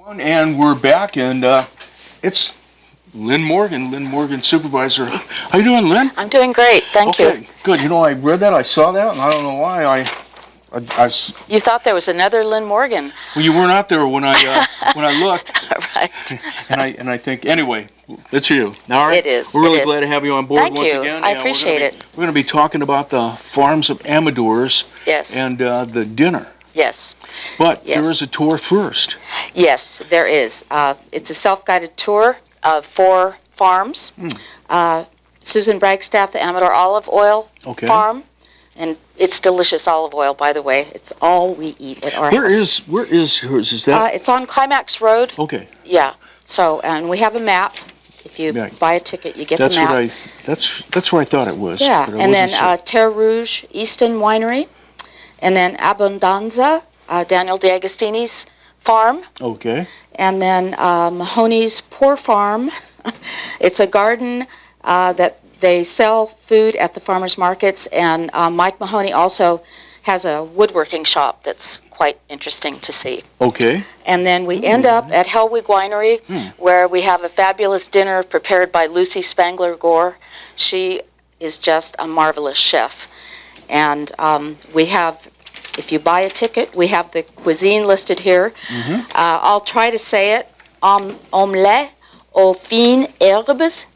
And we're back, and it's Lynn Morgan, Supervisor. How you doing, Lynn? I'm doing great, thank you. Okay, good. You know, I read that, I saw that, and I don't know why I You thought there was another Lynn Morgan. well, you weren't out there when I when I looked. Right. And I think, anyway, it's you. All right. It is. We're really it is. glad to have you on board Thank once you. again. I appreciate it. We're going to be talking about the farms of Amadors. Yes. And the dinner. Yes. But Yes. there is a tour first. Yes, there is. It's a self-guided tour of 4 farms. Susan Bragstaff, the Amador Olive Oil Farm. And it's delicious olive oil, by the way. It's all we eat at our house. Where is hers? Is that? It's on Climax Road. Okay. Yeah. So, and we have a map. If you buy a ticket, you get the map. That's where I thought it was. Yeah, and then Terre Rouge Easton Winery, and then Abundanza, Daniel D'Agostini's farm. Okay. And then Mahoney's Poor Farm. It's a garden that they sell food at the farmers markets, and Mike Mahoney also has a woodworking shop that's quite interesting to see. Okay. And then we end up at Hellwig Winery, where we have a fabulous dinner prepared by Lucy Spangler-Gore. She is just a marvelous chef. And we have, if you buy a ticket, we have the cuisine listed here. I'll try to say it. Omelette aux fines herbes,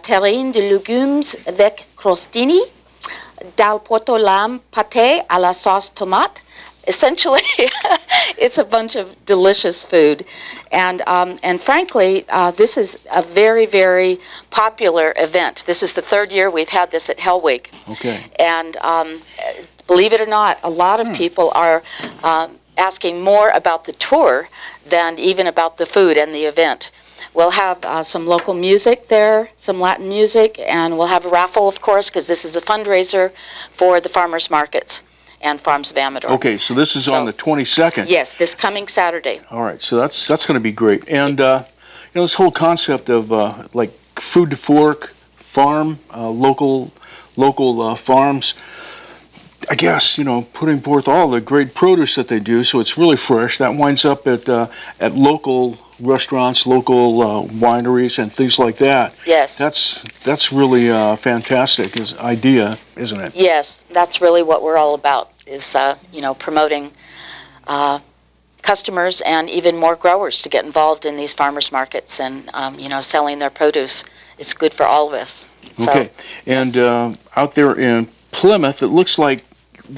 terrine de légumes avec crostini, dal portolam pâté à la sauce tomate. Essentially, it's a bunch of delicious food, and frankly, this is a very, very popular event. This is the 3rd year we've had this at Hellwig. Okay. And believe it or not, a lot of people are asking more about the tour than even about the food and the event. We'll have some local music there, some Latin music, and we'll have a raffle, of course, because this is a fundraiser for the farmers markets and Farms of Amador. Okay, so this is on the 22nd. Yes, this coming Saturday. All right, so that's going to be great. And you know, this whole concept of like food to fork, farm, local farms. I guess, you know, putting forth all the great produce that they do, so it's really fresh. That winds up at local restaurants, local wineries, and things like that. Yes. That's really fantastic idea, isn't it? Yes, that's really what we're all about, is you know, promoting customers and even more growers to get involved in these farmers markets and you know, selling their produce. It's good for all of us. So, okay, and out there in Plymouth, it looks like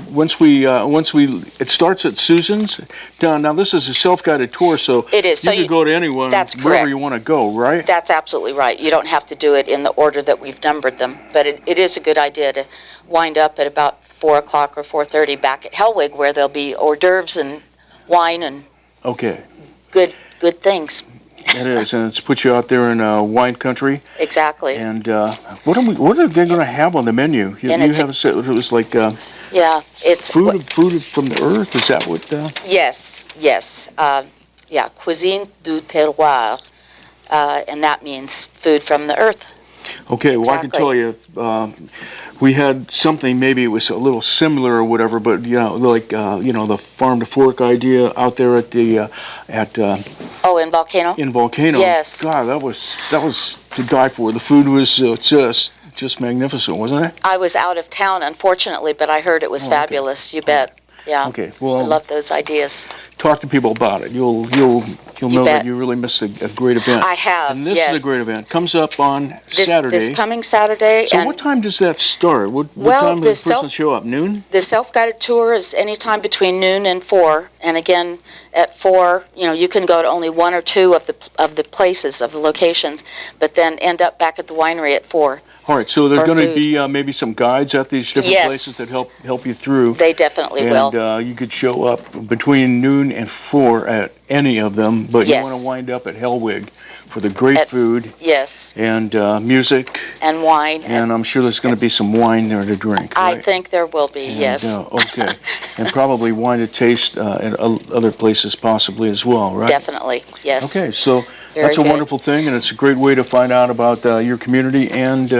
once we it starts at Susan's. Now this is a self-guided tour, so it is. You can go to anyone, wherever you want to go, right? That's absolutely right. You don't have to do it in the order that we've numbered them, but it is a good idea to wind up at about 4 o'clock or 4:30 back at Hellwig, where there'll be hors d'oeuvres and wine and good things. It is, and it's put you out there in wine country. Exactly. And what are they going to have on the menu? You have it was like it's food from the earth. Is that what? Yes. Yeah, cuisine du terroir, and that means food from the earth. Okay, well, I can tell you, we had something, maybe it was a little similar or whatever, but, you know, like, you know, the farm to fork idea out there at the, in Volcano? In Volcano. Yes. God, that was to die for. The food was just magnificent, wasn't it? I was out of town, unfortunately, but I heard it was fabulous. You bet. Yeah. Okay. Well, I love those ideas. Talk to people about it. You'll know that you really missed a great event. I have. And this is a great event. Comes up on Saturday. This coming Saturday. So what time does that start? What time does the person show up? Noon? The self-guided tour is any time between noon and 4. And again, at 4, you know, you can go to only 1 or 2 of the places, of the locations, but then end up back at the winery at 4. All right, so there's going to be maybe some guides at these different places that help you through. They definitely will. And you could show up between noon and 4 at any of them, but you want to wind up at Hellwig for the great food. Yes. And music. And wine. And I'm sure there's going to be some wine there to drink. Right? I think there will be, yes. Okay. And probably wine to taste at other places possibly as well, right? Definitely, yes. Okay, so that's a wonderful thing, and it's a great way to find out about your community and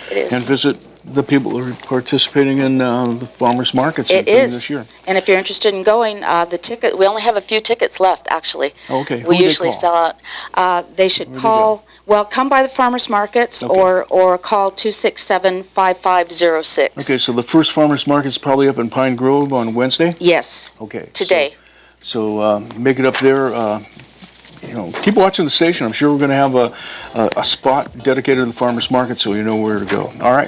visit the people who are participating in the farmers markets It thing is. this year. And if you're interested in going, we only have a few tickets left, actually. Okay. We Who do usually they call? sell out. They should Where do they call, well, come by the farmers markets Okay. or call 267-5506. Okay, so the first farmers market's probably up in Pine Grove on Wednesday? Yes, Okay. today. So make it up there. Keep watching the station. I'm sure we're going to have a spot dedicated to the farmers market so you know where to go. All right.